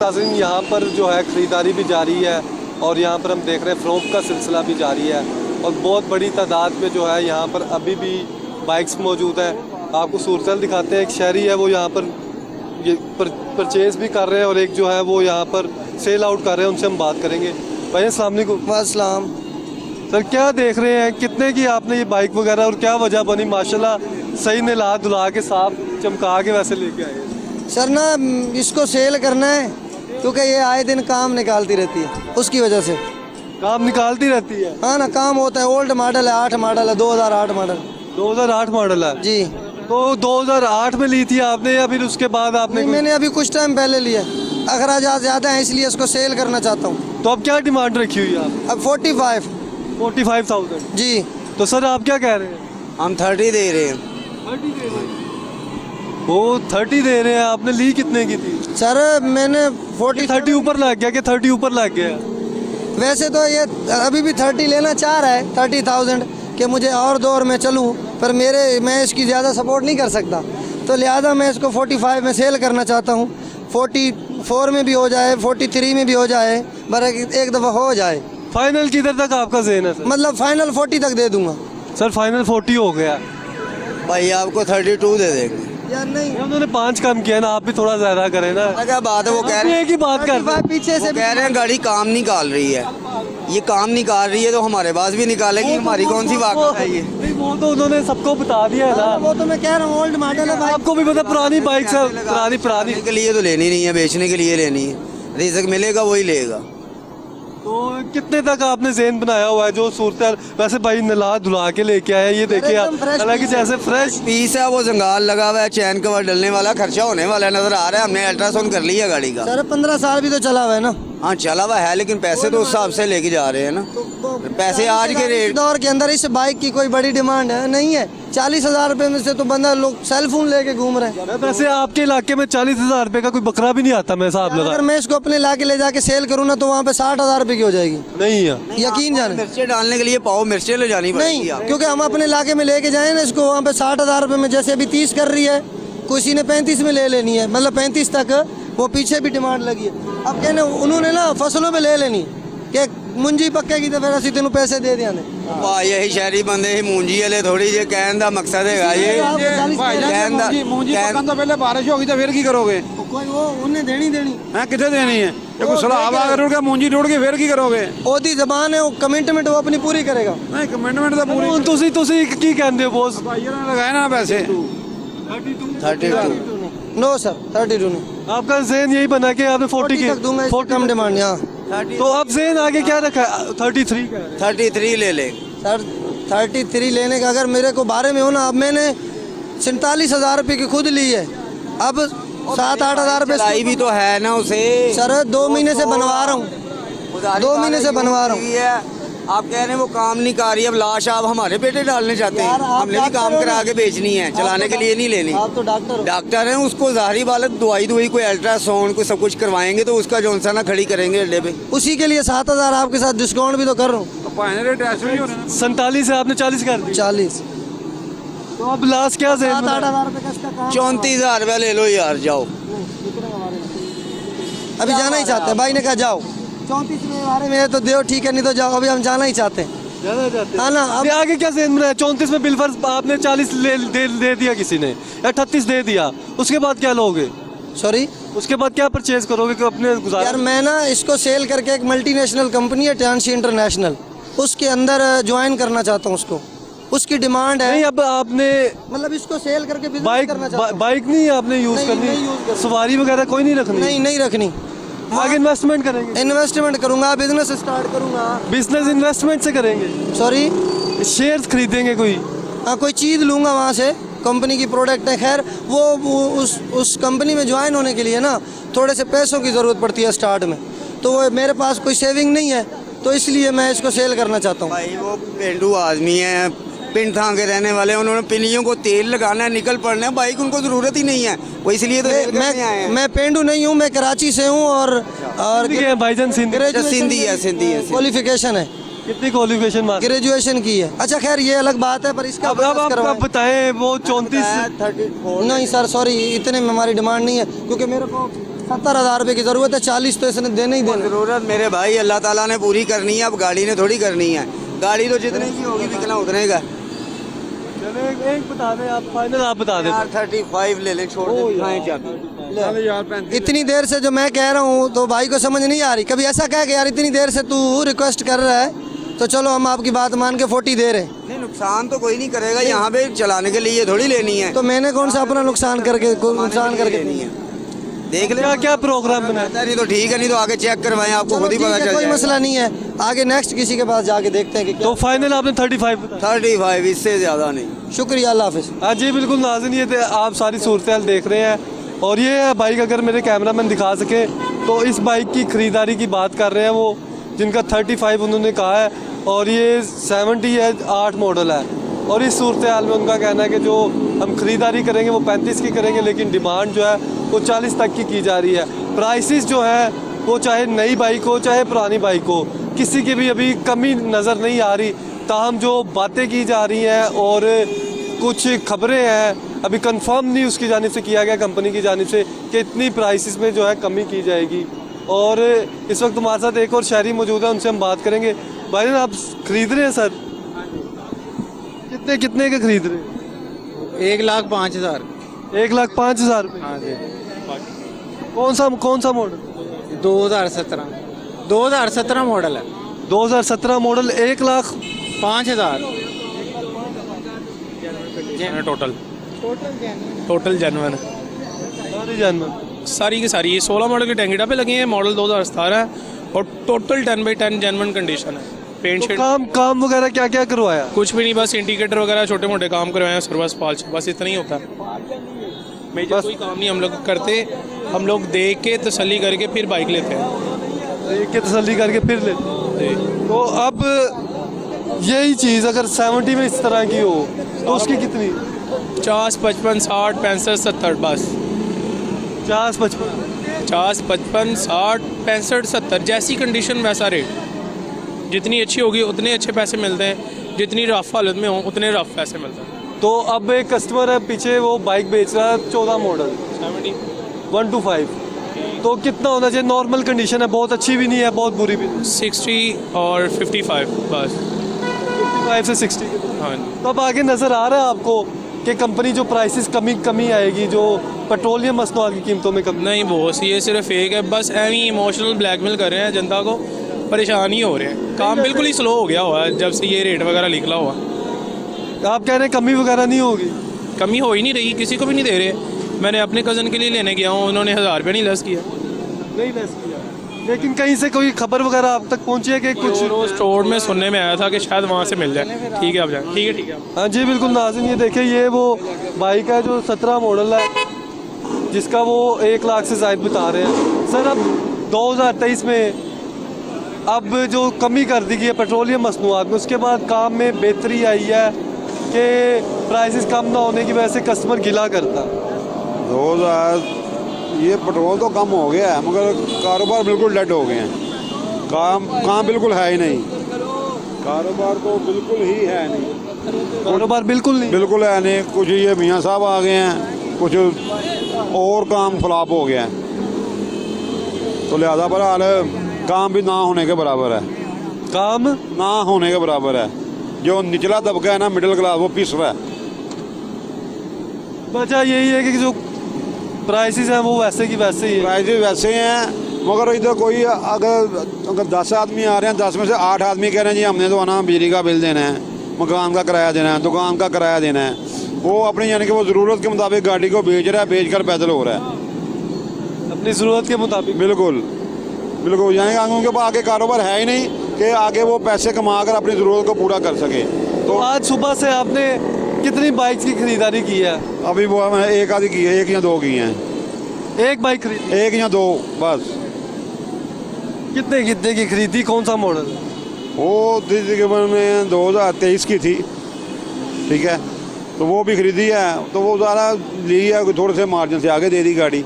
नाज़रीन, यहाँ पर जो है ख़रीदारी भी जारी है और यहाँ पर हम देख रहे हैं फ़रोख्त का सिलसिला भी जारी है और बहुत बड़ी तादाद में जो है यहाँ पर अभी भी बाइक्स मौजूद हैं। आपको सूरत दिखाते हैं, एक शहरी है वो यहाँ पर ये परचेज़ भी कर रहे हैं और एक जो है वो यहाँ पर सेल आउट कर रहे हैं, उनसे हम बात करेंगे। भाई अस्सलाम वालेकुम। अस्सलाम। सर क्या देख रहे हैं, कितने की आपने ये बाइक वगैरह और क्या वजह बनी? माशाल्लाह सही नला धुला के साफ चमका के वैसे लेके आए। सर ना इसको सेल करना है क्योंकि ये आए दिन काम निकालती रहती है, उसकी वजह से। काम निकालती रहती है? हाँ ना, काम होता है। ओल्ड मॉडल है, 8 मॉडल है, 2008 मॉडल। 2008 मॉडल है जी। तो 2008 में ली थी आपने या फिर उसके बाद आपने? मैंने अभी कुछ टाइम पहले लिया। अखराजात ज़्यादा हैं इसलिए इसको सेल करना चाहता हूँ। तो अब क्या डिमांड रखी हुई है आप? अब 45,000 जी। तो सर आप क्या कह रहे हैं? हम 30 दे रहे हैं। 30 दे रहे हैं? वो 30 दे रहे हैं, आपने ली कितने की थी? सर मैंने 30 ऊपर लग गया कि 30 ऊपर लग गया? वैसे तो ये अभी भी 30 लेना चाह रहा है, 30,000 कि मुझे और दौर में चलूँ, पर मैं इसकी ज़्यादा सपोर्ट नहीं कर सकता, तो लिहाजा मैं इसको 45 में सेल करना चाहता हूँ। 44 में भी हो जाए, 43 में भी हो जाए, पर एक दफ़ा हो जाए। फाइनल किधर तक आपका ज़हन है सर? मतलब फाइनल 40 तक दे दूंगा। सर फाइनल 40 हो गया भाई, आपको 32 दे देंगे यार। नहीं, उन्होंने 5 कम किया ना, आप भी थोड़ा ज़्यादा करें ना। क्या बात है, वो कह रहे हैं एक ही बात कर रहे हैं। पीछे से कह रहे हैं गाड़ी काम निकाल रही है। ये काम निकाल रही है तो हमारे पास भी निकालेगी, हमारी कौन सी वाकई है ये? नहीं, वो तो उन्होंने सबको बता दिया है ना। वो तो मैं कह रहा हूँ ओल्ड मॉडल है भाई। आपको भी पता, पुरानी बाइक से पुरानी खाने के लिए तो लेनी नहीं है, बेचने के लिए लेनी है। रिज़्क मिलेगा वही लेगा। तो कितने तक आपने ज़हन बनाया हुआ है? जो सूरत वैसे भाई नला धुला के लेके आए, ये देखिए आप, हालांकि जैसे फ्रेश पीस है, वो जंगाल लगा हुआ है, चैन कवर डलने वाला, खर्चा होने वाला नजर आ रहा है। हमने अल्ट्रासाउंड कर लिया गाड़ी का। सर 15 साल भी तो चला हुआ है ना। हाँ चला हुआ है, लेकिन पैसे तो उस हिसाब से लेके जा रहे हैं ना। पैसे आज के रेट दौर के अंदर इस बाइक की कोई बड़ी डिमांड है नहीं है। 40,000 रुपए में से तो बंदा लोग सेल फोन लेके घूम रहे हैं। वैसे आपके इलाके में 40,000 रुपए का कोई बकरा भी नहीं आता, मैं हिसाब लगा। अगर मैं इसको अपने इलाके ले जाके सेल करूँ ना तो वहाँ पे 60,000 रुपए की हो जाएगी। नहीं है यकीन जाने। मिर्चें डालने के लिए पाव मिर्चें ले जानी पड़ेगी नहीं, आपको। क्योंकि हम अपने इलाके में लेके जाए ना इसको, वहाँ पे 60,000 रुपए में, जैसे अभी 30 कर रही है, किसी ने 35 में ले लेनी है, मतलब 35 तक वो पीछे भी डिमांड लगी है। अब कहने उन्होंने ना फसलों पे ले लेनी कि मुंजी पक्के की तो फिर असं तेन पैसे दे दिया ने। वाह, यही शहरी बंदे ही मूंजी वाले थोड़ी जे कहन दा मकसद है ये। कहन दा मूंजी पकन तो पहले बारिश होगी तो फिर की करोगे? कोई वो उन्हें देनी हैं, कितने देनी है? देखो सलाब अगर उड़ के मूंजी टूट के फिर की करोगे? ओदी जबान है, वो कमिटमेंट वो अपनी पूरी करेगा। नहीं, कमिटमेंट तो पूरी ਤੁਸੀਂ ਕੀ ਕਹਿੰਦੇ ਹੋ ਬੋਸ? भाइयों ने लगाए ना पैसे। 32 नो सर, 32 नहीं। आपका ज़हन यही बना कि आपने 40 तक दूंगा, इससे कम डिमांड। यहाँ तो अब ज़हन आगे क्या रखा है? 33 का है। 33 ले ले। सर 33 लेने का अगर मेरे को बारे में हो ना, अब मैंने 47,000 रुपये की खुद ली है, अब 7-8 हज़ार चलाई भी तो है ना उसे। सर 2 महीने से बनवा रहा हूँ, 2 महीने से बनवा रहा हूँ। आप कह रहे हैं वो काम नहीं कर रही, अब लाश आप हमारे पेटे डालने चाहते हैं? हमने भी काम करा के बेचनी है, चलाने के लिए नहीं लेनी। आप तो डॉक्टर हो। डॉक्टर हैं, उसको ज़ाहिरी बात दवाई कोई अल्ट्रासाउंड कोई सब कुछ करवाएंगे तो उसका जो सा ना खड़ी करेंगे अड्डे पे। उसी के लिए 7,000 आपके साथ डिस्काउंट भी तो कर रहा हूँ। तो फाइनल टेस्ट भी हो रहे हैं। 47 से आपने 40 कर दी, 40। तो अब लास्ट क्या ज़हन बना? 7-8 हज़ार रुपये का इसका काम। 34,000 रुपया ले लो यार, जाओ। अभी जाना ही चाहते हैं, भाई ने कहा जाओ। 34 में बारे में तो दो, ठीक है, नहीं तो जाओ। अभी हम जाना ही चाहते हैं। हाँ ना। अब आगे क्या ज़हन बनाया? 34 में बिलफर्ज आपने 40 दे दिया किसी ने, या 38 दे दिया, उसके बाद क्या लोगे? सॉरी, उसके बाद क्या परचेज करोगे कि अपने यार गुजारा? मैं ना इसको सेल करके एक मल्टीनेशनल कंपनी है टांसी इंटरनेशनल, उसके अंदर ज्वाइन करना चाहता हूँ उसको। उसकी डिमांड है। नहीं, अब आपने मतलब इसको सेल करके बिजनेस बाइक करना चाहता हूँ। बाइक नहीं आपने यूज नहीं, नहीं use करनी, करनी। सवारी वगैरह कोई नहीं रखनी? नहीं रखनी। आगे इन्वेस्टमेंट करेंगे? इन्वेस्टमेंट करूंगा, बिजनेस स्टार्ट करूंगा। बिजनेस इन्वेस्टमेंट से करेंगे? सॉरी, शेयर्स खरीदेंगे कोई? हाँ, कोई चीज़ लूँगा वहाँ से, कंपनी की प्रोडक्ट है। खैर वो उस कंपनी में ज्वाइन होने के लिए ना थोड़े से पैसों की ज़रूरत पड़ती है स्टार्ट में, तो वो मेरे पास कोई सेविंग नहीं है, तो इसलिए मैं इसको सेल करना चाहता हूँ। भाई वो पेंडू आदमी है, पिंड थां के रहने वाले, उन्होंने पिनियों को तेल लगाना है, निकल पड़ना है, बाइक उनको ज़रूरत ही नहीं है, वो इसलिए तो सेल करने आए हैं। मैं पेंडू नहीं हूँ, मैं कराची से हूँ और भाईजान सिंधी सिंधी है। क्वालिफिकेशन है। कितनी क्वालिफिकेशन? ग्रेजुएशन की है। अच्छा खैर ये अलग बात है, पर इसका अब आप बताएं वो 34? नहीं सर सॉरी, इतने में हमारी डिमांड नहीं है, क्योंकि मेरे को 70,000 रुपये की ज़रूरत है, 40 तो इसने देने ही देना। ज़रूरत मेरे भाई अल्लाह ताला ने पूरी करनी है, अब गाड़ी ने थोड़ी करनी है। गाड़ी तो जितने की होगी बिकना उतने का। चलो एक बता दें आप, फाइनल आप बता दें। 35 ले ले, छोड़ दे, दिखाएं चाबी। इतनी देर से जो मैं कह रहा हूँ तो भाई को समझ नहीं आ रही। कभी ऐसा कह के यार इतनी देर से तू रिक्वेस्ट कर रहा है तो चलो हम आपकी बात मान के 40 दे रहे हैं। नहीं, नुकसान तो कोई नहीं करेगा, यहाँ पे चलाने के लिए थोड़ी लेनी है। तो मैंने कौन सा अपना नुकसान करके लेनी है, देख ले क्या क्या प्रोग्राम बनाया? नहीं तो ठीक है, नहीं तो आगे चेक करवाएं, आपको चलो खुद ही ठीक पता है, चल कोई जाएगा। मसला नहीं है। आगे नेक्स्ट किसी के पास जाके देखते हैं कि क्या। तो फाइनल आपने 35 बताया। 35, इससे ज़्यादा नहीं। शुक्रिया, अल्लाह हाफिज़। हाँ जी बिल्कुल नाज़रीन, ये थे आप सारी सूरत हाल देख रहे हैं। और ये है बाइक, अगर मेरे कैमरामैन दिखा सके तो इस बाइक की ख़रीदारी की बात कर रहे हैं वो, जिनका 35 उन्होंने कहा है और ये 70 है, 8 मॉडल है। और इस सूरत हाल में उनका कहना है कि जो हम ख़रीदारी करेंगे वो 35 की करेंगे, लेकिन डिमांड जो है वो 40 तक की जा रही है। प्राइसेस जो है वो चाहे नई बाइक हो चाहे पुरानी बाइक हो, किसी की भी अभी कमी नज़र नहीं आ रही। ताहम जो बातें की जा रही हैं और कुछ खबरें हैं, अभी कंफर्म नहीं उसकी जानिब से किया गया, कंपनी की जानिब से, कि इतनी प्राइसेस में जो है कमी की जाएगी। और इस वक्त हमारे साथ एक और शहरी मौजूद है, उनसे हम बात करेंगे। भाई आप ख़रीद रहे हैं सर? कितने के खरीद रहे हैं? 1,05,000। 1,05,000 रुपये? हाँ जी। कौन सा मॉडल? 2017 मॉडल है। 2017 मॉडल, 1,05,000 टोटल जेन्युइन है। सारी जानवर सारी की सारी ये 16 मॉडल के टैंगेटा पे लगे हैं। मॉडल 2017 है और टोटल 10/10 जेन्युइन कंडीशन है। पेंट तो शेड काम वगैरह क्या क्या करवाया? कुछ भी नहीं, बस इंडिकेटर वगैरह छोटे मोटे काम करवाए हैं, सर्विस पाल्च, बस इतना ही होता है। मेजर कोई काम नहीं हम लोग करते। हम लोग देख के तसल्ली करके फिर बाइक लेते हैं। देख के तसल्ली करके फिर लेते हैं। तो अब यही चीज़ अगर 70 में इस तरह की हो तो उसकी कितनी? 50, 55, 60, 65, 70 बस। 50, 55? 50, 55, 60, 65, 70 जैसी कंडीशन वैसा रेट। जितनी अच्छी होगी उतने अच्छे पैसे मिलते हैं, जितनी रफ हालत में हो उतने रफ पैसे मिलते हैं। तो अब एक कस्टमर है पीछे, वो बाइक बेच रहा है 14 मॉडल 125, तो कितना होना चाहिए? नॉर्मल कंडीशन है, बहुत अच्छी भी नहीं है बहुत बुरी भी नहीं। 60 और 55 बस। 55 से 60। हाँ, तो अब आगे नज़र आ रहा है आपको कि कंपनी जो प्राइसेस कमी आएगी, जो पेट्रोलियम मसनूआत की कीमतों में कमी? नहीं बहुत ये सिर्फ फेक है, बस एवं इमोशनल ब्लैकमेल कर रहे हैं, जनता को परेशान ही हो रहे हैं। काम बिल्कुल ही स्लो हो गया हुआ है जब से ये रेट वगैरह निकला हुआ। आप कह रहे हैं कमी वगैरह नहीं होगी? कमी हो ही नहीं रही, किसी को भी नहीं दे रहे। मैंने अपने कज़न के लिए लेने गया हूँ, उन्होंने 1000 रुपये नहीं लेस किया। नहीं लेस किया, लेकिन कहीं से कोई खबर वगैरह आप तक पहुंची है कि कुछ? स्टोर में सुनने में आया था कि शायद वहाँ से मिल जाए। ठीक है आप जाए। ठीक है। हाँ जी बिल्कुल नाज़रीन, ये देखिए ये वो बाइक है जो 17 मॉडल है, जिसका वो 1 लाख से ज़ायद बता रहे हैं। सर अब 2023 में अब जो कमी कर दी गई है पेट्रोलियम मसनूआत में, उसके बाद काम में बेहतरी आई है कि प्राइसेस कम ना होने की वजह से कस्टमर गिला करता? 2000 ये पेट्रोल तो कम हो गया है मगर कारोबार बिल्कुल डेड हो गए हैं। काम बिल्कुल है ही नहीं, कारोबार तो बिल्कुल ही है नहीं, कारोबार बिल्कुल नहीं। बिल्कुल है नहीं। कुछ ये मियाँ साहब आ गए हैं, कुछ और काम फ्लॉप हो गया है, तो लिहाजा बहरहाल काम भी ना होने के बराबर है। काम ना होने के बराबर है। जो निचला तबका है ना, मिडिल क्लास, वो पिस रहा है। वजह यही है कि जो प्राइसेस हैं वो वैसे की वैसे ही है। प्राइसेस वैसे हैं मगर इधर कोई अगर 10 आदमी आ रहे हैं, 10 में से 8 आदमी कह रहे हैं जी हमने तो आना बिजली का बिल देना है, मकान का किराया देना है, दुकान का किराया देना है। वो अपनी यानी कि वो ज़रूरत के मुताबिक गाड़ी को बेच रहा है, बेच कर पैदल हो रहा है अपनी ज़रूरत के मुताबिक। बिल्कुल यानी कि उनके पास आगे कारोबार है ही नहीं कि आगे वो पैसे कमा कर अपनी ज़रूरत को पूरा कर सके। तो आज सुबह से आपने कितनी बाइक्स की खरीदारी की है? अभी वो मैंने एक आधी की है, 1 या 2 की हैं। एक बाइक खरीदी? 1 या 2 बस। कितने की खरीदी? कौन सा मॉडल? वो तकरीबन में 2023 की थी, ठीक है, तो वो भी खरीदी है, तो वो ज़्यादा ली है, थोड़े से मार्जिन से आगे दे दी गाड़ी।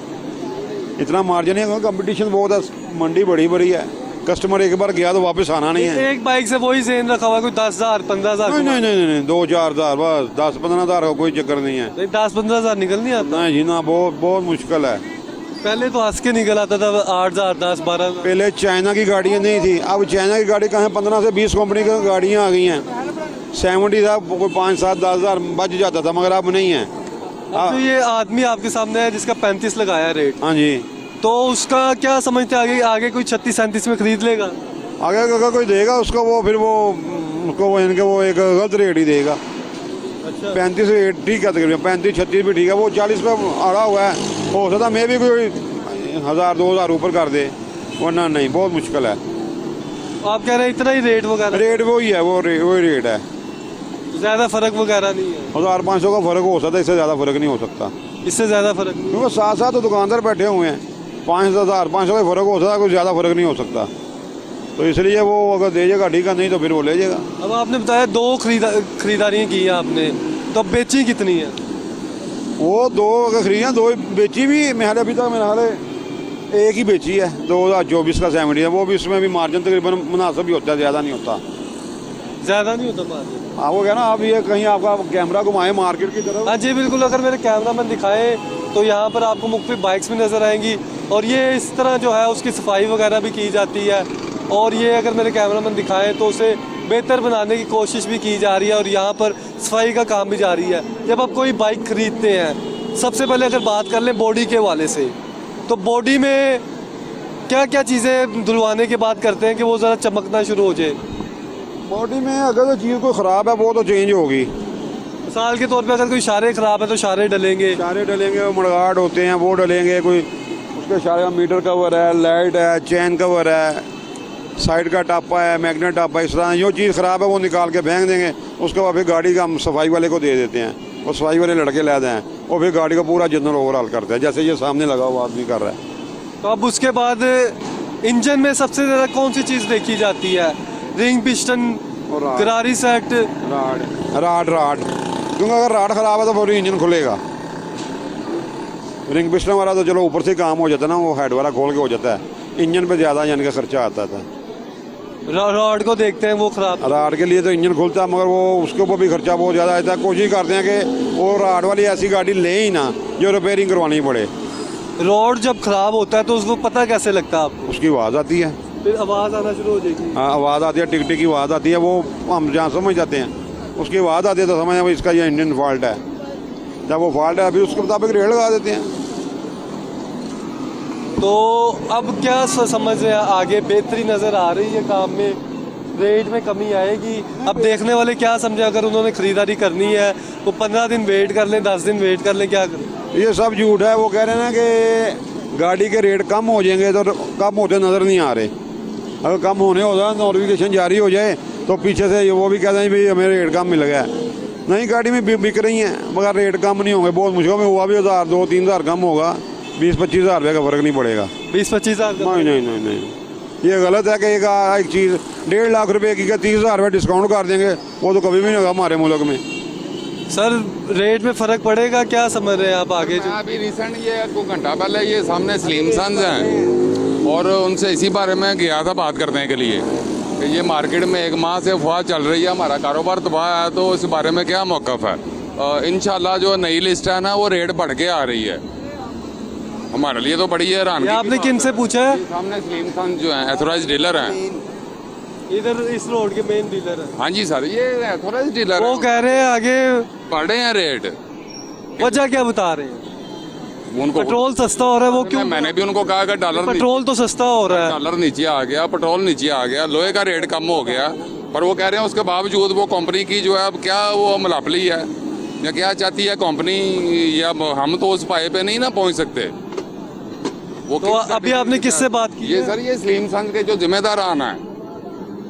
इतना मार्जिन है, कंपटीशन बहुत है, मंडी बड़ी है, कस्टमर एक बार गया तो वापस आना नहीं है। एक बाइक से वही जेन रखा हुआ, कोई 10,000 15,000? नहीं 2-4 हज़ार बस, 10-15 हज़ार का कोई चक्कर नहीं है। 10-15 हज़ार निकल नहीं आता? नहीं जी ना, बहुत मुश्किल है। पहले तो हंस के निकल आता था 8,000 10-12,000। पहले चाइना की गाड़ियाँ नहीं थी, अब चाइना की गाड़ी कहाँ 15 से 20 कंपनी की गाड़ियाँ आ गई हैं। 70 था, कोई 5-7-10 हज़ार बच जाता था, मगर अब नहीं है। अब तो ये आदमी आपके सामने है जिसका 35 लगाया है रेट, हाँ जी, तो उसका क्या समझते हैं आगे आगे कोई 36-37 में खरीद लेगा? आगे अगर कोई देगा उसको, वो फिर वो उसको वो इनके वो एक गलत रेट ही देगा। अच्छा 35 रेट ठीक है, तकरीबन 35-36 भी ठीक है। वो 40 पे अड़ा हुआ है, हो सकता मैं भी कोई 1,000-2,000 ऊपर कर दे, वरना नहीं, बहुत मुश्किल है। आप कह रहे हैं इतना ही रेट वगैरह, रेट वही है, वही रेट है। ज़्यादा फर्क वगैरह नहीं है? 1,500 का फ़र्क हो सकता है, इससे ज़्यादा फ़र्क नहीं हो सकता, इससे ज़्यादा फर्क नहीं? क्योंकि साथ साथ तो दुकानदार बैठे हुए हैं। 5,500 का फ़र्क हो सकता है, कोई ज़्यादा फ़र्क नहीं हो सकता। तो इसलिए वो अगर दे जाएगा ठीक है, नहीं तो फिर वो ले जाएगा। अब आपने बताया 2 खरीदारियाँ की हैं आपने, तो अब बेची कितनी है? वो 2 अगर खरीदियाँ, 2 बेची भी मैंने अभी तक, मेरे ख्याल है एक ही बेची है 2024 का 70 है। वो भी उसमें भी मार्जिन तकरीबन मुनासिब ही होता है, ज़्यादा नहीं होता। ज़्यादा नहीं होता मार्जिन? आप वो कहना, आप ये कहीं आपका कैमरा घुमाए मार्केट की तरफ। हाँ जी बिल्कुल, अगर मेरे कैमरा मैन दिखाए तो यहाँ पर आपको मुख्तलिफ बाइक्स भी नज़र आएंगी, और ये इस तरह जो है उसकी सफाई वगैरह भी की जाती है, और ये अगर मेरे कैमरा मैन दिखाएँ तो उसे बेहतर बनाने की कोशिश भी की जा रही है, और यहाँ पर सफाई का काम भी जारी है। जब आप कोई बाइक ख़रीदते हैं, सबसे पहले अगर बात कर लें बॉडी के हवाले से, तो बॉडी में क्या क्या चीज़ें धुलवाने के बाद करते हैं कि वो ज़रा चमकना शुरू हो जाए? बॉडी में अगर तो चीज़ कोई ख़राब है वो तो चेंज होगी। मिसाल के तौर पे अगर कोई इशारे ख़राब है तो इशारे डलेंगे, इशारे डलेंगे, मड़गाट होते हैं वो डलेंगे, कोई उसके इशारे का मीटर कवर है, लाइट है, चैन कवर है, साइड का टापा है, मैग्नेट टापा है, इस तरह जो चीज़ ख़राब है वो निकाल के फेंक देंगे। उसके बाद फिर गाड़ी का हम सफाई वाले को दे देते हैं, वो सफाई वाले लड़के लाते हैं, और फिर गाड़ी का पूरा जनरल ओवरऑल करते हैं, जैसे ये सामने लगा हुआ आदमी कर रहा है। तो अब उसके बाद इंजन में सबसे ज़्यादा कौन सी चीज़ देखी जाती है? Ring, piston, rod. गरारी सेट? राड क्योंकि अगर राड ख़राब है तो फिर इंजन खुलेगा। रिंग पिस्टन वाला तो चलो ऊपर से काम हो जाता है ना, वो हेड वाला खोल के हो जाता है। इंजन पे ज़्यादा यानी का खर्चा आता था। रॉड को देखते हैं वो ख़राब, राड के लिए तो इंजन खुलता है, मगर वो उसके ऊपर भी खर्चा बहुत ज़्यादा आता है। कोशिश करते हैं कि वो राड वाली ऐसी गाड़ी ले ही ना जो रिपेयरिंग करवानी पड़े। रॉड जब ख़राब होता है तो उसको पता कैसे लगता है आपको? उसकी आवाज़ आती है, फिर आवाज़ आना शुरू हो जाएगी। हाँ आवाज़ आती है, टिक टिक की आवाज़ आती है, वो हम जहाँ समझ जाते हैं। उसकी आवाज़ आती है तो समझ इसका ये इंजन फॉल्ट है। जब वो फॉल्ट है अभी उसके मुताबिक रेट लगा देते हैं। तो अब क्या समझ रहे हैं, आगे बेहतरी नज़र आ रही है काम में, रेट में कमी आएगी? अब देखने वाले क्या समझे, अगर उन्होंने ख़रीदारी करनी है वो 15 दिन वेट कर लें, 10 दिन वेट कर लें, क्या करें? ये सब झूठ है। वो कह रहे हैं ना कि गाड़ी के रेट कम हो जाएंगे, तो कम होते नज़र नहीं आ रहे। अगर कम होने हो जाए, नोटिफिकेशन जारी हो जाए, तो पीछे से वो भी कहते हैं भाई हमें रेट कम मिल गया। नई गाड़ी में बिक रही हैं मगर रेट कम नहीं होंगे, बहुत मुश्किल में हुआ भी 1,000 2-3 हज़ार कम होगा, 20-25 हज़ार रुपये का फ़र्क नहीं पड़ेगा। 20-25 हज़ार? नहीं, ये गलत है कि एक चीज़ 1.5 लाख रुपए की 30 हज़ार रुपये डिस्काउंट कर देंगे, वो तो कभी भी नहीं होगा हमारे मुल्क में। सर रेट में फ़र्क पड़ेगा, क्या समझ रहे हैं आप आगे? मैं अभी रिसेंट ये 2 घंटा पहले ये सामने स्लिम सन्स हैं, और उनसे इसी बारे में गया था बात करने के लिए कि ये मार्केट में 1 माह से अफवाह चल रही है, हमारा कारोबार तबाह है, तो इस बारे में क्या मौक़िफ़ है? इंशाल्लाह जो नई लिस्ट है ना वो रेट बढ़ के आ रही है, हमारे लिए तो बड़ी हैरान। आपने किन से पूछा है? सामने स्लिम सन्स जो हैं एथोराइज डीलर हैं, इधर इस रोड के मेन डीलर है। हाँ जी सर, ये एथोराइज डीलर वो कह रहे हैं आगे बढ़े हैं रेट। वजह क्या बता रहे हैं? उनको पेट्रोल सस्ता हो रहा है, वो क्यों? मैंने भी उनको कहा कि पेट्रोल तो सस्ता हो रहा है, डॉलर नीचे आ गया, पेट्रोल नीचे आ गया, लोहे का रेट कम हो गया, पर वो कह रहे हैं उसके बावजूद वो कंपनी की जो है अब क्या वो मलापली है या क्या चाहती है कंपनी, या हम तो उस पाए पे नहीं ना पहुंच सकते। वो तो अभी आपने किससे बात की? ये सर ये स्लिम सन्स के जो जिम्मेदार आना है,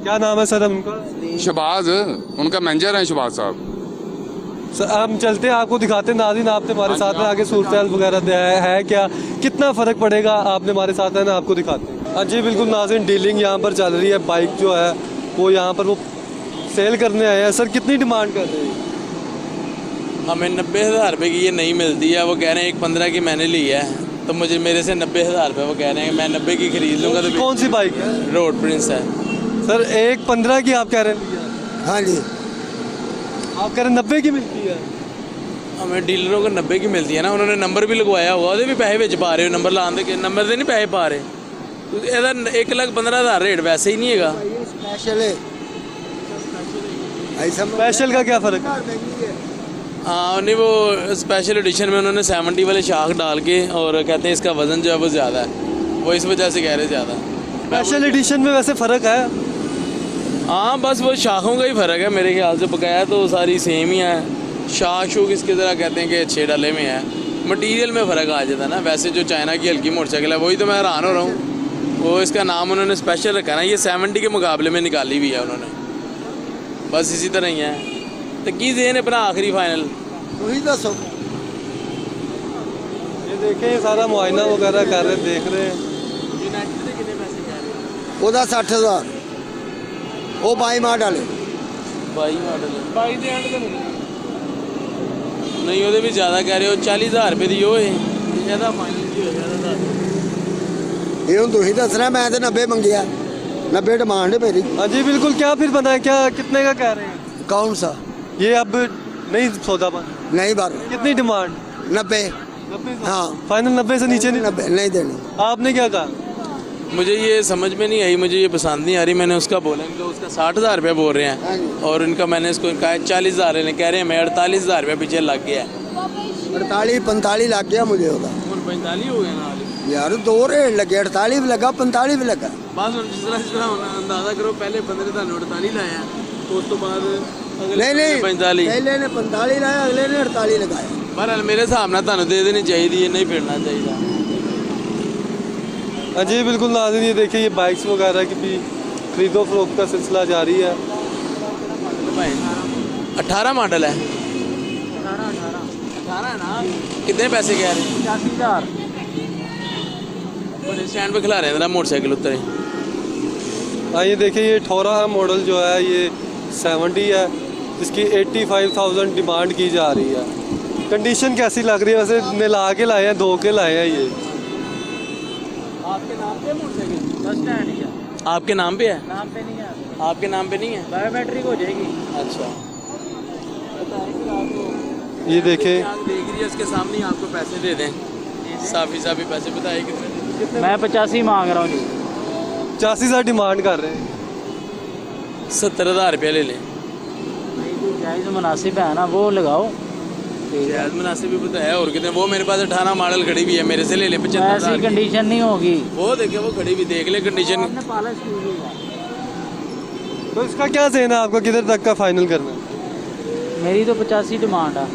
क्या नाम है सर उनका? शबाज, उनका मैनेजर है शबाज साहब। सर हम चलते हैं, आपको दिखाते हैं। नाज़रीन आपने हमारे साथ में आगे सूरत वगैरह है क्या, कितना फ़र्क पड़ेगा, आपने हमारे साथ है ना, आपको दिखाते हैं। हाँ जी बिल्कुल नाज़रीन, डीलिंग यहाँ पर चल रही है, बाइक जो है वो यहाँ पर वो सेल करने आए हैं। सर कितनी डिमांड कर रहे हैं? हमें 90,000 रुपये की ये नहीं मिलती है, वो कह रहे हैं 1.15 की मैंने ली है, तो मुझे मेरे से 90,000 रुपये वो कह रहे हैं मैं 90 की खरीद लूँगा। तो कौन सी बाइक है? रोड प्रिंस है सर। 1.15 की आप कह रहे हैं? हाँ जी, आप कह रहे हैं 90 की मिलती है? हमें डीलरों को 90 की मिलती है ना, उन्होंने नंबर भी लगवाया हुआ, ਉਹਦੇ भी पैसे ਵਿੱਚ पा रहे हो, नंबर लाने के नंबर से नहीं पैसे पा रहे। ਇਹਦਾ 1,15,000 रेट वैसे ही नहीं हैगा। स्पेशल है ऐसा स्पेशल का क्या फ़र्क है? हाँ नहीं, वो स्पेशल एडिशन में उन्होंने 70 वाले शाख डाल के और कहते हैं इसका वज़न जो है वो ज़्यादा है, वो इस वजह से कह रहे ज़्यादा। स्पेशल एडिशन में वैसे फ़र्क है? हाँ बस वो शाखों का ही फ़र्क है मेरे ख्याल से, बकाया तो सारी सेम ही है। शाख शूख इसकी तरह कहते हैं कि अच्छे डाले में है, मटीरियल में फ़र्क आ जाता है ना। वैसे जो चाइना की हल्की मोटरसाइकिल है वही तो मैं हैरान हो रहा हूँ, वो इसका नाम उन्होंने स्पेशल रखा ना, ये 70 के मुकाबले में निकाली हुई है उन्होंने, बस इसी तरह ही है। तो की जेन अपना आखिरी फाइनल वही दसो। ये देखें, ये सारा मुआयना वगैरह कर रहे, देख रहे हैं। ਉਹਦਾ 60,000 ਉਹ 22 ਮਾਡਲ ਹੈ। 22 मॉडल है, 22 ਦੇ ਐਂਡ ਤੇ नहीं ਉਹਦੇ ਵੀ ਜ਼ਿਆਦਾ ਕਹਿ ਰਹੇ ਹੋ, 40,000 रुपये ਦੀ ਉਹ ਹੈ, ਇਹਦਾ ਫਾਈਨਲ ਕੀ ਹੋਇਆ ਇਹਦਾ? ਇਹ ਹੁਣ ਤੁਸੀਂ ਦੱਸਣਾ, ਮੈਂ ਤੇ 90 ਮੰਗਿਆ, 90 डिमांड है मेरी। हाँ जी बिल्कुल, क्या फिर बताएं, क्या कितने का कह रहे हैं? कौन सा? ये अब नहीं सौदा बन, नहीं बार कितनी डिमांड? 90। हाँ फाइनल 90 से नीचे नहीं? 90 नहीं देनी। आपने क्या कहा? मुझे ये समझ में नहीं आई, मुझे ये पसंद नहीं आ रही। मैंने उसका बोला, इनका उसका 60,000 रुपये बोल रहे हैं और इनका मैंने इसको कहा 40,000 है, कह रहे हैं मैं 48,000 रुपये पीछे लग गया है। 48-45 लग गया मुझे होगा 45 हो गया ना यार, 2 रेट लगे, 48 भी लगा, 45 भी लगा। बस जिस तरह अंदाजा करो, पहले बंदे ने 48 लाया, तो उस तो बाद नहीं नहीं 45, पहले ने 45 लाया, अगले ने 48 लगाया। पर मेरे हिसाब ਨਾਲ ਤੁਹਾਨੂੰ दे देनी चाहिए, नहीं फिरना चाहिए। हाँ जी बिल्कुल नाज़रीन, ये देखिए, ये बाइक्स वगैरह की भी खरीदो फरोख्त का सिलसिला जारी है। 18 मॉडल है, 18 है ना? कितने पैसे कह रहे हैं? 85,000। बड़े स्टैंड पे खिला रहे हैं मोटरसाइकिल उतरे। हाँ ये देखिए, ये 18 मॉडल जो है ये 70 है, जिसकी 85,000 डिमांड की जा रही है। कंडीशन कैसी लग रही है? वैसे मिला के लाए हैं, धो के लाए हैं ये। आपके नाम पे मोटरसाइकिल? बस स्टैंड ही है। आपके नाम पे है? नाम पे नहीं है। आपके नाम पे नहीं है? बायोमेट्रिक हो जाएगी। अच्छा, ये देखें, देख रही है, इसके सामने ही आपको पैसे दे दें, साफी पैसे बताए कितने? मैं 85 मांग रहा हूँ जी। 85,000 डिमांड कर रहे हैं। 70,000 रुपये ले लें। जायज़ मुनासिब है ना, वो लगाओ। शायद मुनासिब भी बताया, और कितने? वो मेरे पास 18 मॉडल खड़ी भी है, मेरे से ले ले 75,000 ऐसी कंडीशन नहीं होगी। वो देखे, वो खड़ी भी देख ले कंडीशन। तो इसका क्या देना है आपको, किधर तक का फाइनल करना है? मेरी तो 85 डिमांड है।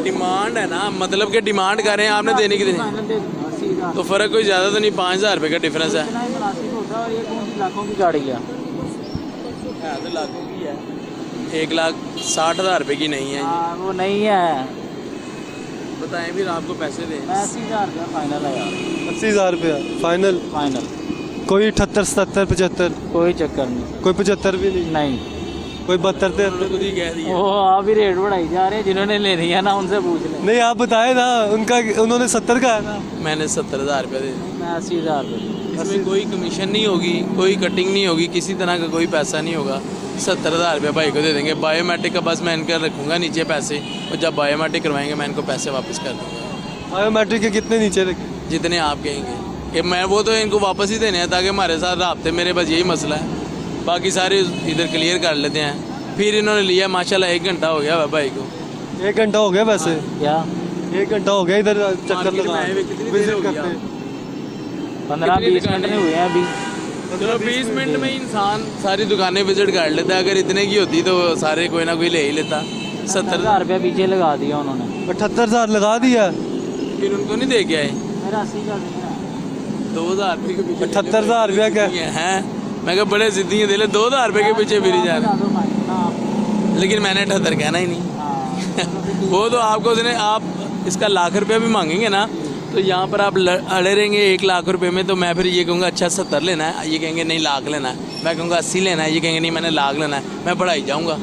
डिमांड है ना, मतलब कि डिमांड कर रहे हैं, आपने देने की देनी। तो फ़र्क कोई ज़्यादा तो नहीं, 5,000 रुपये का डिफरेंस है। और ये कौन सी लाखों की गाड़ी है? तो लाखों की है, 1,60,000 रुपये की नहीं है। वो नहीं है। बताएं फिर, आपको पैसे दें? 80,000 रुपया फाइनल है यार। 80,000 रुपया फाइनल? फाइनल। कोई 78, 77, 75? कोई चक्कर नहीं। कोई 75 भी नहीं? नहीं, कोई 72, 73? खुद ही कह दिया। वो आप ही रेट बढ़ाई जा रहे हैं, जिन्होंने लेनी है ना उनसे पूछ लें। नहीं आप बताए ना, उनका उन्होंने 70 का है ना। मैंने 70,000 रुपये दे दिए। मैं 80,000 रुपये। इसमें कोई कमीशन नहीं होगी, कोई कटिंग नहीं होगी, किसी तरह का कोई पैसा नहीं होगा। 70,000 रुपये भाई को दे देंगे। बायोमेट्रिक का बस मैं इनका रखूँगा नीचे पैसे, और जब बायोमेट्रिक करवाएंगे मैं इनको पैसे वापस कर दूँगा। बायोमेट्रिक के कितने नीचे रखे? जितने आप कहेंगे कि मैं, वो तो इनको वापस ही देने हैं, ताकि हमारे साथ राब्ते, मेरे बस यही मसला है, बाकी सारे इधर क्लियर कर लेते हैं। फिर इन्होंने लिया, माशाल्लाह 1 घंटा हो गया भाई को। 1 घंटा हो गया वैसे? क्या 1 घंटा हो गया इधर चक्कर मार्केट में लगा आए हुए कितनी देर विजिट हो गया? करते? 15-20 मिनट नहीं हुए हैं अभी। चलो 20 मिनट में इंसान सारी दुकानें विजिट कर लेता है, अगर इतने की होती तो सारे कोई ना कोई ले ही लेता। 70,000 रुपया पीछे लगा दिया उन्होंने। 78,000 लगा दिया? फिर उनको नहीं दे के आए? मेरा 80 का नहीं है। 2,000 रुपये के पीछे 78,000 रुपया क्या? हैं? मैं कहा बड़े जिद्दी हैं, दे ले, 2,000 रुपये के पीछे फिर जा रहे। लेकिन मैंने 78 कहना ही नहीं। वो तो आपको उसने, आप इसका लाख रुपया भी मांगेंगे ना, तो यहाँ पर आप अड़े रहेंगे 1 लाख रुपए में, तो मैं फिर ये कहूँगा अच्छा 70 लेना है, ये कहेंगे नहीं लाख लेना है, मैं कहूँगा 80 लेना है, ये कहेंगे नहीं मैंने लाख लेना है, मैं बढ़ाई जाऊँगा।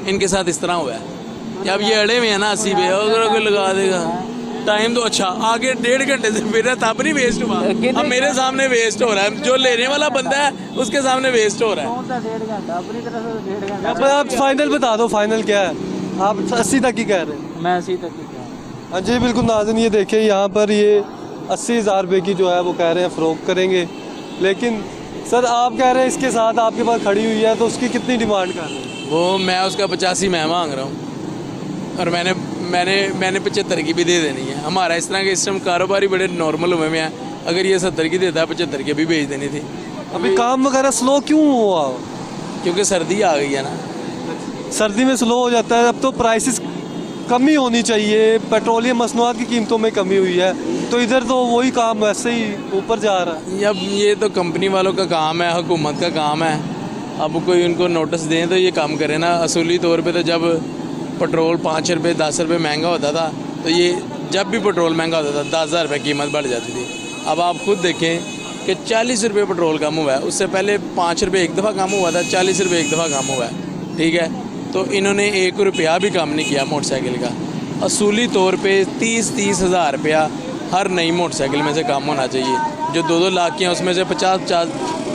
इनके साथ इस तरह हुआ है। जब ये अड़े हुए हैं ना 80 पे, अगर कोई लगा देगा टाइम तो अच्छा, आगे 1.5 घंटे से फिर रहा, तब नहीं वेस्ट हुआ। अब मेरे सामने वेस्ट हो रहा है, जो लेने वाला बंदा है उसके सामने वेस्ट हो रहा है। कौन सा 1.5 घंटा? अपनी तरफ से 1.5 घंटा। अब आप फाइनल बता दो, फाइनल क्या है? आप 80 तक ही कह रहे हैं? मैं 80 तक ही कह रहा हूँ। हाँ जी बिल्कुल नाज़रीन, ये देखिए यहाँ पर ये 80,000 रुपये की जो है वो कह रहे हैं फ़रोख्त करेंगे, लेकिन सर आप कह रहे हैं इसके साथ आपके पास खड़ी हुई है तो उसकी कितनी डिमांड कर रहे हैं? वो मैं उसका 85 मैं मांग रहा हूँ और मैंने मैंने मैंने 75 की भी दे देनी है। हमारा इस तरह के इस टाइम कारोबारी बड़े नॉर्मल हुए में है। अगर ये 70 की देता है 75 की भी बेच देनी थी। अभी काम वगैरह स्लो क्यों हुआ? क्योंकि सर्दी आ गई है ना। सर्दी में स्लो हो जाता है। अब तो प्राइसेस कमी होनी चाहिए, पेट्रोलियम मसनूआत की कीमतों में कमी हुई है, तो इधर तो वही काम वैसे ही ऊपर जा रहा है। अब ये तो कंपनी वालों का काम है, हुकूमत का काम है। अब कोई उनको नोटिस दें तो ये काम करें ना। असूली तौर पे तो जब पेट्रोल 5 रुपये 10 रुपये महंगा होता था तो ये जब भी पेट्रोल महंगा होता था 10,000 रुपये कीमत बढ़ जाती थी। अब आप खुद देखें कि 40 रुपये पेट्रोल कम हुआ है, उससे पहले 5 रुपये एक दफ़ा कम हुआ था, 40 रुपये एक दफ़ा कम हुआ है। ठीक है, तो इन्होंने 1 रुपया भी कम नहीं किया मोटरसाइकिल का। असूली तौर पे 30 हज़ार रुपया हर नई मोटरसाइकिल में से कम होना चाहिए। जो 2-2 लाख की हैं उसमें से 50,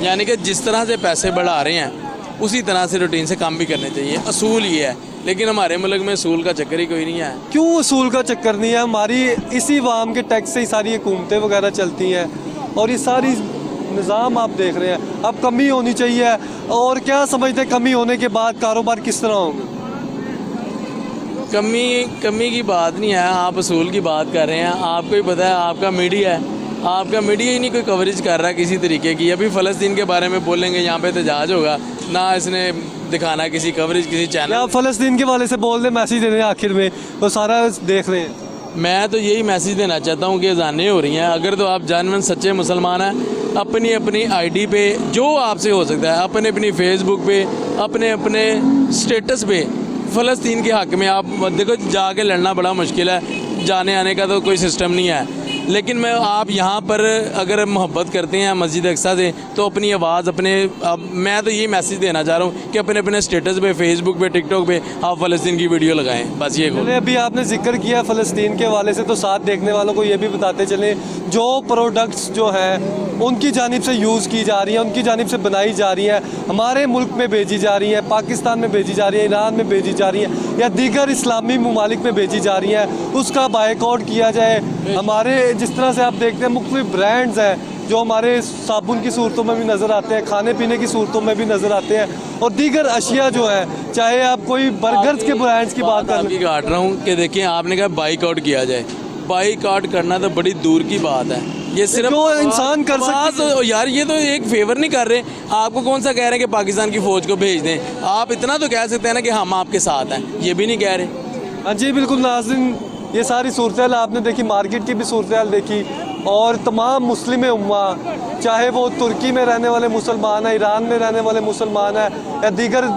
यानी कि जिस तरह से पैसे बढ़ा रहे हैं उसी तरह से रूटीन से कम भी करने चाहिए। असूल ये है, लेकिन हमारे मुल्क में असूल का चक्कर ही कोई नहीं है। क्यों असूल का चक्कर नहीं है? हमारी इसी वाम के टैक्स से ही सारी हुकूमतें वगैरह चलती हैं और ये सारी निज़ाम आप देख रहे हैं। अब कमी होनी चाहिए। और क्या समझते हैं कमी होने के बाद कारोबार किस तरह होंगे? कमी की बात नहीं है, आप असूल की बात कर रहे हैं। आपको ही पता है आपका मीडिया है, आपका मीडिया ही नहीं कोई कवरेज कर रहा किसी तरीके की। अभी फ़लस्तीन के बारे में बोलेंगे यहाँ पे एहतजाज होगा, ना इसने दिखाना किसी कवरेज किसी चैनल। आप फ़लस्तीन के वाले से बोल दें, मैसेज दे दें आखिर में, वो सारा देख रहे हैं। मैं तो यही मैसेज देना चाहता हूँ कि अज़ानें हो रही हैं। अगर तो आप जानवन सच्चे मुसलमान हैं, अपनी अपनी आईडी पे जो आपसे हो सकता है, अपने अपनी फेसबुक पे, अपने अपने स्टेटस पे फ़लस्तीन के हक़ में आप देखो। जाके लड़ना बड़ा मुश्किल है, जाने आने का तो कोई सिस्टम नहीं है। लेकिन मैं आप यहाँ पर अगर मोहब्बत करते हैं मस्जिद अक्सा से तो अपनी आवाज़ मैं तो यही मैसेज देना चाह रहा हूँ कि अपने अपने स्टेटस पे, फेसबुक पे, टिकटॉक पे आप फ़लस्तीन की वीडियो लगाएं। बस ये चलिए, अभी आपने जिक्र किया फ़लस्तीन के हवाले से, तो साथ देखने वालों को ये भी बताते चलें जो प्रोडक्ट्स जो हैं उनकी जानिब से यूज़ की जा रही है, उनकी जानिब से बनाई जा रही है, हमारे मुल्क में भेजी जा रही है, पाकिस्तान में भेजी जा रही है, ईरान में भेजी जा रही है या दीगर इस्लामी ममालिक में भेजी जा रही है, उसका बायकॉट किया जाए। हमारे जिस तरह से आप देखते हैं मुख्तलिफ ब्रांड्स हैं जो हमारे साबुन की सूरतों में भी नज़र आते हैं, खाने पीने की सूरतों में भी नज़र आते हैं, और दीगर अशिया जो है, चाहे आप कोई बर्गर्स के ब्रांड्स की बात कर लें। काट रहा हूँ कि देखिए आपने कहा बाइकआउट किया जाए। बाइकआउट करना तो बड़ी दूर की बात है। ये सिर्फ जो इंसान कर सकते हैं। यार ये तो एक फेवर नहीं कर रहे। आपको कौन सा कह रहे हैं कि पाकिस्तान की फ़ौज को भेज दें? आप इतना तो कह सकते हैं ना कि हम आपके साथ हैं, ये भी नहीं कह रहे। हाँ जी बिल्कुल नाज़रीन, ये सारी सूरत आपने देखी, मार्केट की भी सूरत देखी, और तमाम मुस्लिम उम्मा, चाहे वो तुर्की में रहने वाले मुसलमान हैं, ईरान में रहने वाले मुसलमान हैं या दीगर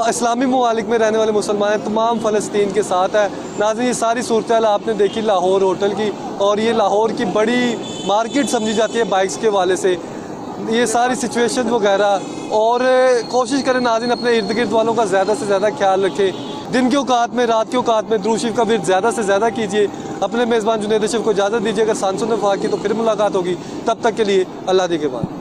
इस्लामी ममालिक में रहने वाले मुसलमान हैं, तमाम फ़लस्तीन के साथ है। नाज़रीन, ये सारी सूरत आपने देखी लाहौर होटल की, और ये लाहौर की बड़ी मार्केट समझी जाती है बाइक्स के वाले से। ये सारी सिचुएशन वगैरह, और कोशिश करें नाज़रीन अपने इर्द गिर्द वालों का ज़्यादा से ज़्यादा ख्याल रखें। दिन के औकात में, रात के औकात में दुरूद शरीफ का विर्द ज़्यादा से ज़्यादा कीजिए। अपने मेज़बान जुनैद अशरफ को इजाज़त दीजिए। अगर सांसद ने फ़ा की तो फिर मुलाकात होगी। तब तक के लिए अल्लाह दी के बाद।